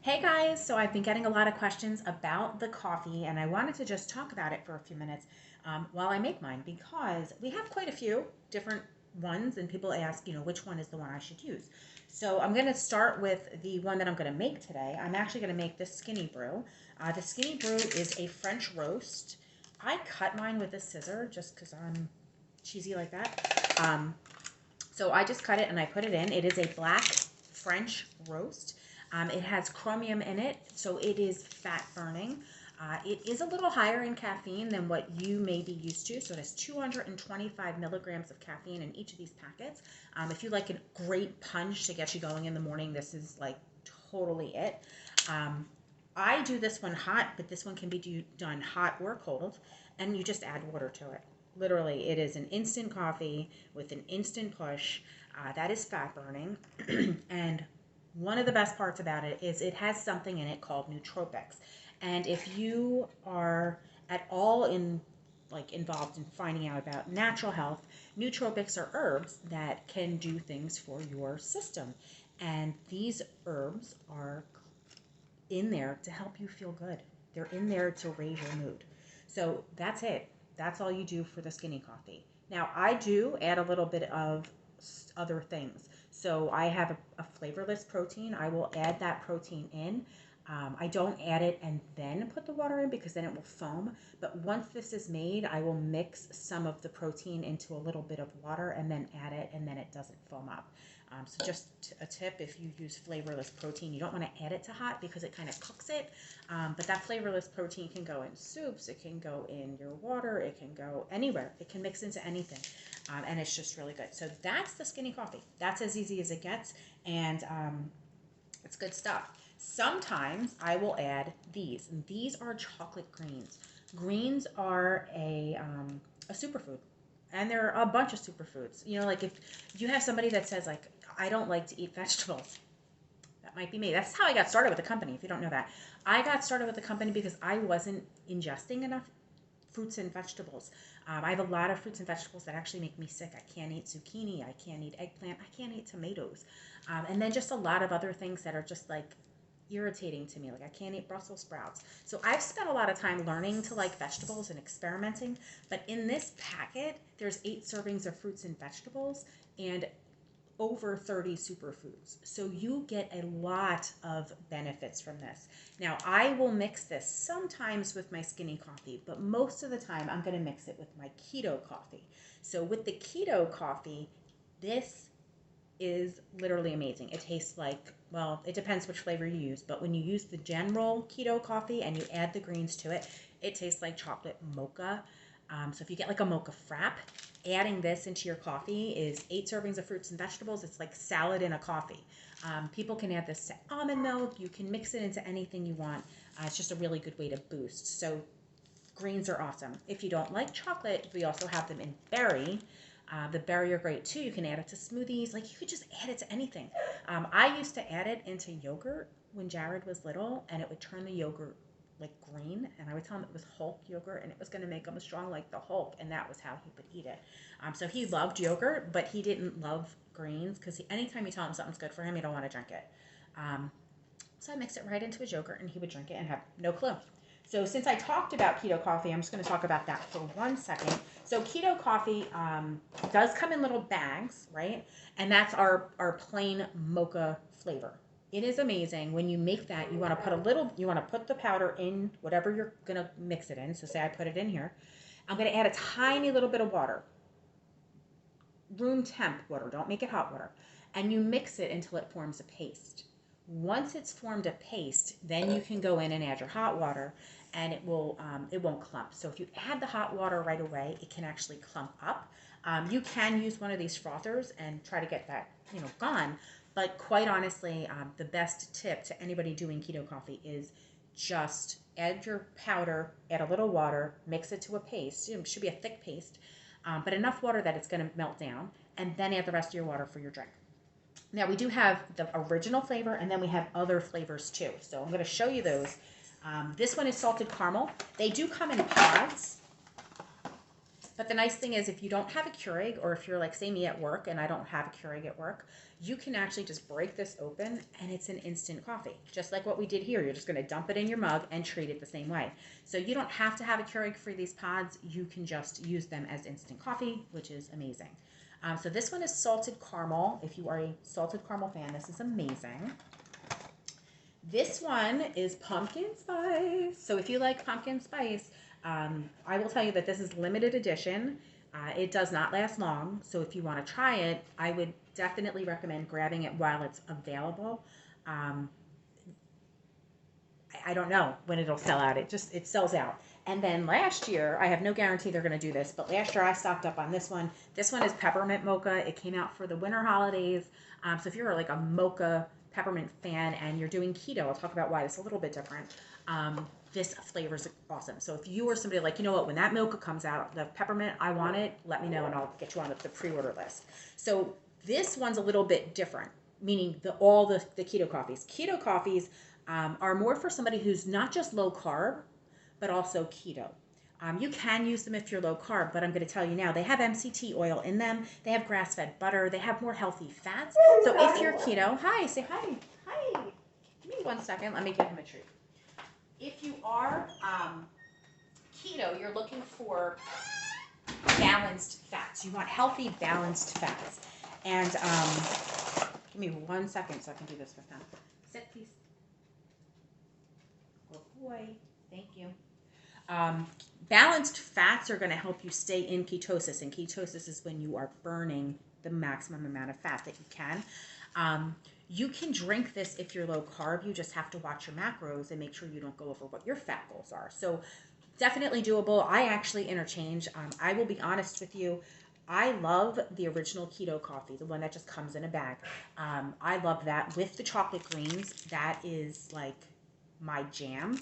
Hey guys, so I've been getting a lot of questions about the coffee, and I wanted to just talk about it for a few minutes while I make mine because we have quite a few different ones, and people ask, which one is the one I should use. So I'm going to start with the one that I'm going to make today. I'm actually going to make the Skinny Brew. The Skinny Brew is a French roast. I cut mine with a scissor just because I'm cheesy like that. So I just cut it and I put it in. It is a black French roast. It has chromium in it, so it is fat burning. It is a little higher in caffeine than what you may be used to. So it has 225 milligrams of caffeine in each of these packets. If you like a great punch to get you going in the morning, this is like totally it. I do this one hot, but this one can be done hot or cold, and you just add water to it. Literally, it is an instant coffee with an instant push. That is fat burning. And one of the best parts about it is it has something in it called nootropics. And if you are at all involved in finding out about natural health, nootropics are herbs that can do things for your system. And these herbs are in there to help you feel good. They're in there to raise your mood. So that's it. That's all you do for the skinny coffee. Now, I do add a little bit of other things. So I have a flavorless protein. I will add that protein in. I don't add it and then put the water in because then it will foam. But once this is made, I will mix some of the protein into a little bit of water and then add it, and then it doesn't foam up. So just a tip, if you use flavorless protein, you don't want to add it to hot because it kind of cooks it. But that flavorless protein can go in soups, it can go in your water, it can go anywhere. It can mix into anything. And it's just really good. So that's the skinny coffee. That's as easy as it gets. And it's good stuff. Sometimes I will add these. And these are chocolate greens. Greens are a superfood. And there are a bunch of superfoods. Like if you have somebody that says, like, I don't like to eat vegetables, that might be me. That's how I got started with the company, if you don't know that. I got started with the company because I wasn't ingesting enough fruits and vegetables. I have a lot of fruits and vegetables that actually make me sick. I can't eat zucchini. I can't eat eggplant. I can't eat tomatoes. And then just a lot of other things that are just like irritating to me. Like I can't eat Brussels sprouts. So I've spent a lot of time learning to like vegetables and experimenting. But in this packet, there's 8 servings of fruits and vegetables and over 30 superfoods. So you get a lot of benefits from this. Now, I will mix this sometimes with my skinny coffee, but most of the time I'm going to mix it with my keto coffee. So with the keto coffee, this is literally amazing. It tastes like, well, it depends which flavor you use, but when you use the general keto coffee and you add the greens to it, it tastes like chocolate mocha. So if you get like a mocha frap, adding this into your coffee is 8 servings of fruits and vegetables. It's like salad in a coffee. People can add this to almond milk. You can mix it into anything you want. It's just a really good way to boost. So greens are awesome. If you don't like chocolate, we also have them in berry. The berry are great too. You can add it to smoothies. Like you could just add it to anything. I used to add it into yogurt when Jared was little, and it would turn the yogurt like green, and I would tell him it was Hulk yogurt, and it was going to make him strong like the Hulk, and that was how he would eat it. So he loved yogurt, but he didn't love greens because anytime you tell him something's good for him, he don't want to drink it. So I mixed it right into his yogurt, and he would drink it and have no clue. So since I talked about keto coffee, I'm just going to talk about that for 1 second. So keto coffee does come in little bags, right? And that's our plain mocha flavor. It is amazing. When you make that, you want to put the powder in whatever you're going to mix it in. So say I put it in here. I'm going to add a tiny little bit of water, room temp water. Don't make it hot water. And you mix it until it forms a paste. Once it's formed a paste, then you can go in and add your hot water, and it won't clump. So if you add the hot water right away, it can actually clump up. You can use one of these frothers and try to get that gone. But quite honestly, the best tip to anybody doing keto coffee is just add your powder, add a little water, mix it to a paste. It should be a thick paste, but enough water that it's going to melt down, and then add the rest of your water for your drink. Now we do have the original flavor, and then we have other flavors too. So I'm going to show you those. This one is salted caramel. They do come in pods. But the nice thing is if you don't have a Keurig, or if you're like, say me at work and I don't have a Keurig at work, you can actually just break this open and it's an instant coffee. Just like what we did here. You're just going to dump it in your mug and treat it the same way. So you don't have to have a Keurig for these pods. You can just use them as instant coffee, which is amazing. So this one is salted caramel. If you are a salted caramel fan, this is amazing. This one is pumpkin spice. So if you like pumpkin spice, I will tell you that this is limited edition. It does not last long. So if you want to try it, I would definitely recommend grabbing it while it's available. I don't know when it'll sell out. It sells out. And then last year, I have no guarantee they're going to do this, but last year I stocked up on this one. This one is Peppermint Mocha. It came out for the winter holidays. So if you're like a mocha peppermint fan and you're doing keto, I'll talk about why it's a little bit different. This flavor is awesome. So if you are somebody like, you know what, when that mocha comes out, the peppermint, I want it, let me know and I'll get you on the pre-order list. So this one's a little bit different, meaning all the keto coffees. Keto coffees are more for somebody who's not just low carb, but also keto. You can use them if you're low carb, but I'm going to tell you now, they have MCT oil in them. They have grass-fed butter. They have more healthy fats. So if you're keto, hi, say hi. Hi. Give me 1 second. Let me give him a treat. If you are keto, you're looking for balanced fats. You want healthy, balanced fats. And give me 1 second so I can do this with them. Sit, please. Good boy. Thank you. Balanced fats are going to help you stay in ketosis, and ketosis is when you are burning the maximum amount of fat that you can. You can drink this if you're low carb. You just have to watch your macros and make sure you don't go over what your fat goals are. So definitely doable. I actually interchange. I will be honest with you. I love the original keto coffee, the one that just comes in a bag. I love that with the chocolate greens. That is like my jam.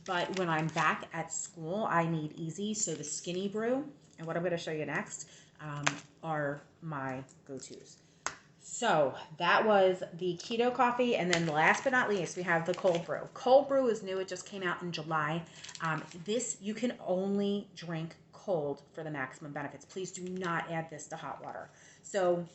But when I'm back at school, I need easy. So the skinny brew and what I'm going to show you next are my go-tos. So that was the keto coffee. And then last but not least, we have the cold brew. Cold brew is new. It just came out in July. This you can only drink cold for the maximum benefits. Please do not add this to hot water. So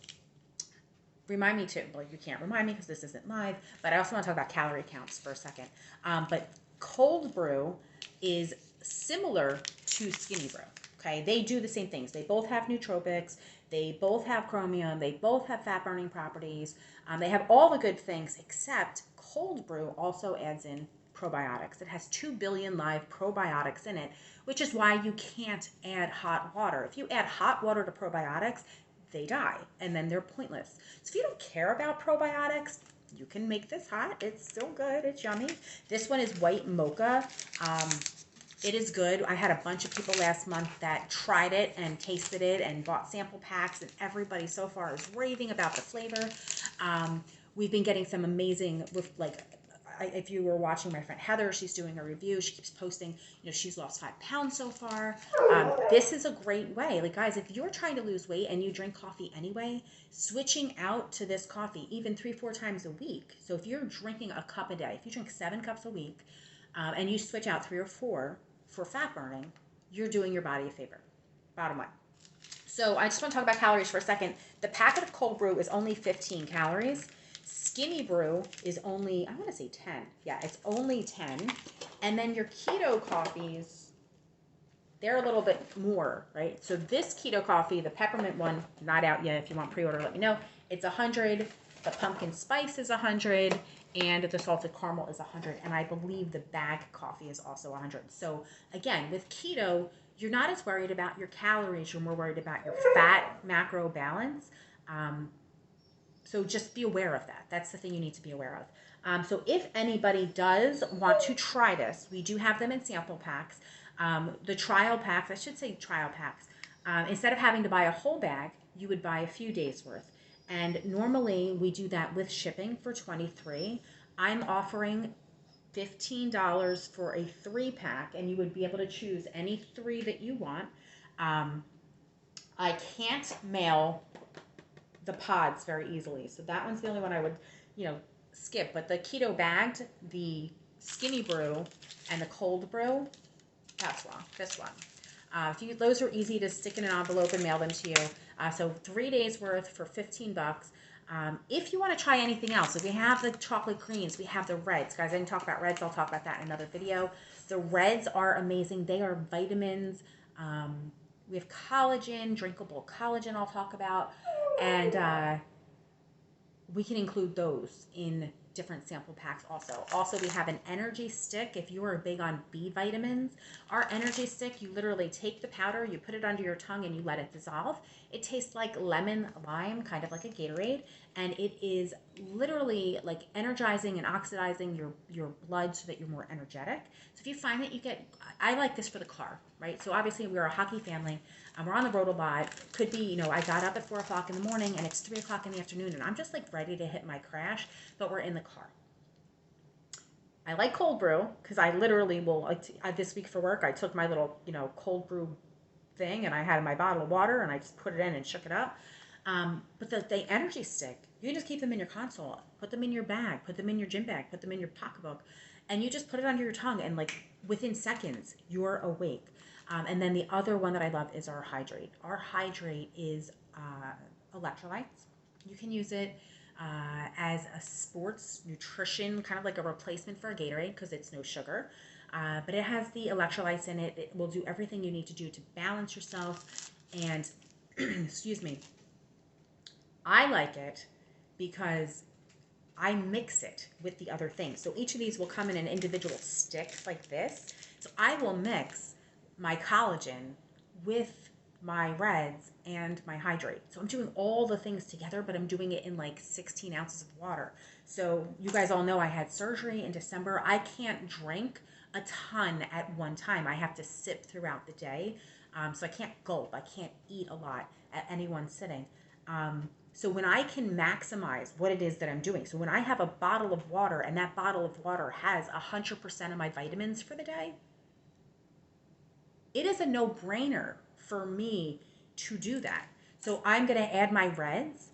remind me too. Well, you can't remind me because this isn't live. But I also want to talk about calorie counts for a second. But cold brew is similar to skinny brew. Okay, they do the same things. They both have nootropics. They both have chromium. They both have fat burning properties. They have all the good things, except cold brew also adds in probiotics. It has 2 billion live probiotics in it, which is why you can't add hot water. If you add hot water to probiotics, they die, and then they're pointless. So if you don't care about probiotics, you can make this hot. It's still good. It's yummy. This one is white mocha. It is good. I had a bunch of people last month that tried it and tasted it and bought sample packs, and everybody so far is raving about the flavor. We've been getting some amazing, with like, if you were watching my friend Heather, she's doing a review. She keeps posting, she's lost 5 pounds so far. This is a great way. Like, guys, if you're trying to lose weight and you drink coffee anyway, switching out to this coffee even 3-4 times a week. So if you're drinking a cup a day, if you drink 7 cups a week, and you switch out 3 or 4 for fat burning, you're doing your body a favor. Bottom line. So I just want to talk about calories for a second. The packet of cold brew is only 15 calories. Skinny brew is only, I want to say 10. Yeah, it's only 10. And then your keto coffees, they're a little bit more, right? So this keto coffee, the peppermint one, not out yet. If you want pre-order, let me know. It's 100. The pumpkin spice is 100. And the salted caramel is 100. And I believe the bag coffee is also 100. So again, with keto, you're not as worried about your calories. You're more worried about your fat macro balance. So just be aware of that. That's the thing you need to be aware of. So if anybody does want to try this, we do have them in sample packs. The trial packs, I should say trial packs, instead of having to buy a whole bag, you would buy a few days worth. And normally we do that with shipping for $23. I'm offering $15 for a 3-pack, and you would be able to choose any 3 that you want. I can't mail the pods very easily, so that one's the only one I would, skip. But the keto bagged, the skinny brew, and the cold brew, that's wrong. This one. Those are easy to stick in an envelope and mail them to you. So 3 days worth for $15. If you want to try anything else, so we have the chocolate greens, we have the reds. Guys, I didn't talk about reds. I'll talk about that in another video. The reds are amazing. They are vitamins. We have collagen, drinkable collagen I'll talk about. And we can include those in different sample packs also. Also, we have an energy stick. If you are big on B vitamins, our energy stick, you literally take the powder, you put it under your tongue and you let it dissolve. It tastes like lemon lime, kind of like a Gatorade, and it is literally like energizing and oxidizing your blood so that you're more energetic. So if you find that you get, I like this for the car, right? So obviously we're a hockey family. We're on the road a lot. Could be, I got up at 4 o'clock in the morning and it's 3 o'clock in the afternoon and I'm just like ready to hit my crash, but we're in the car. I like cold brew because I literally will, this week for work, I took my little, cold brew thing and I had my bottle of water and I just put it in and shook it up. But the energy stick, you can just keep them in your console, put them in your bag, put them in your gym bag, put them in your pocketbook, and you just put it under your tongue and like within seconds, you're awake. And then the other one that I love is our hydrate. Our hydrate is electrolytes. You can use it as a sports nutrition, kind of like a replacement for a Gatorade because it's no sugar. But it has the electrolytes in it. It will do everything you need to do to balance yourself. And, excuse me, I like it because I mix it with the other things. So each of these will come in an individual stick like this. So I will mix my collagen with my reds and my hydrate. So I'm doing all the things together, but I'm doing it in like 16 ounces of water. So you guys all know I had surgery in December. I can't drink a ton at one time. I have to sip throughout the day. So I can't gulp. I can't eat a lot at any one sitting. So when I can maximize what it is that I'm doing, so when I have a bottle of water and that bottle of water has 100% of my vitamins for the day, it is a no-brainer for me to do that. So I'm going to add my reds.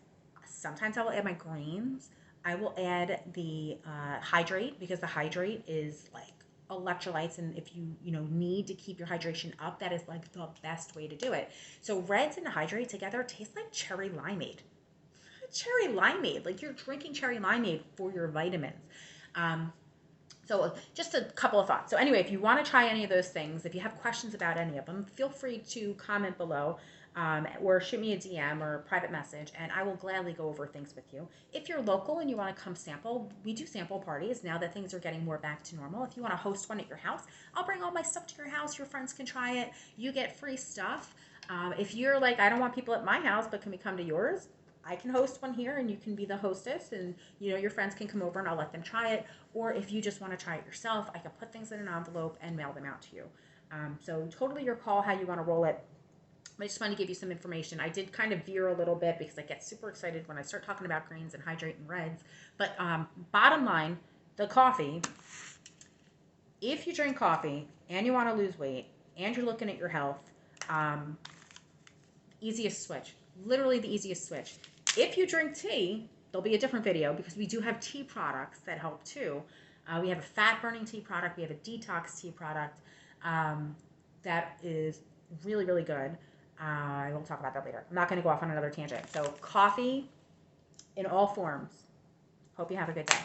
Sometimes I will add my greens. I will add the hydrate because the hydrate is like electrolytes, and if you need to keep your hydration up, that is like the best way to do it. So reds and hydrate together taste like cherry limeade. Cherry limeade, like you're drinking cherry limeade for your vitamins. So just a couple of thoughts. So anyway, if you want to try any of those things, if you have questions about any of them, feel free to comment below or shoot me a DM or a private message, and I will gladly go over things with you. If you're local and you want to come sample, we do sample parties now that things are getting more back to normal. If you want to host one at your house, I'll bring all my stuff to your house. Your friends can try it. You get free stuff. If you're like, I don't want people at my house, but can we come to yours? I can host one here and you can be the hostess, and your friends can come over and I'll let them try it. Or if you just want to try it yourself, I can put things in an envelope and mail them out to you. So totally your call how you want to roll it. I just want to give you some information. I did kind of veer a little bit because I get super excited when I start talking about greens and hydrate and reds. But bottom line, the coffee, if you drink coffee and you want to lose weight and you're looking at your health, easiest switch, literally the easiest switch. If you drink tea, there'll be a different video because we do have tea products that help too. We have a fat burning tea product. We have a detox tea product that is really, really good. I will talk about that later. I'm not going to go off on another tangent. So coffee in all forms. Hope you have a good day.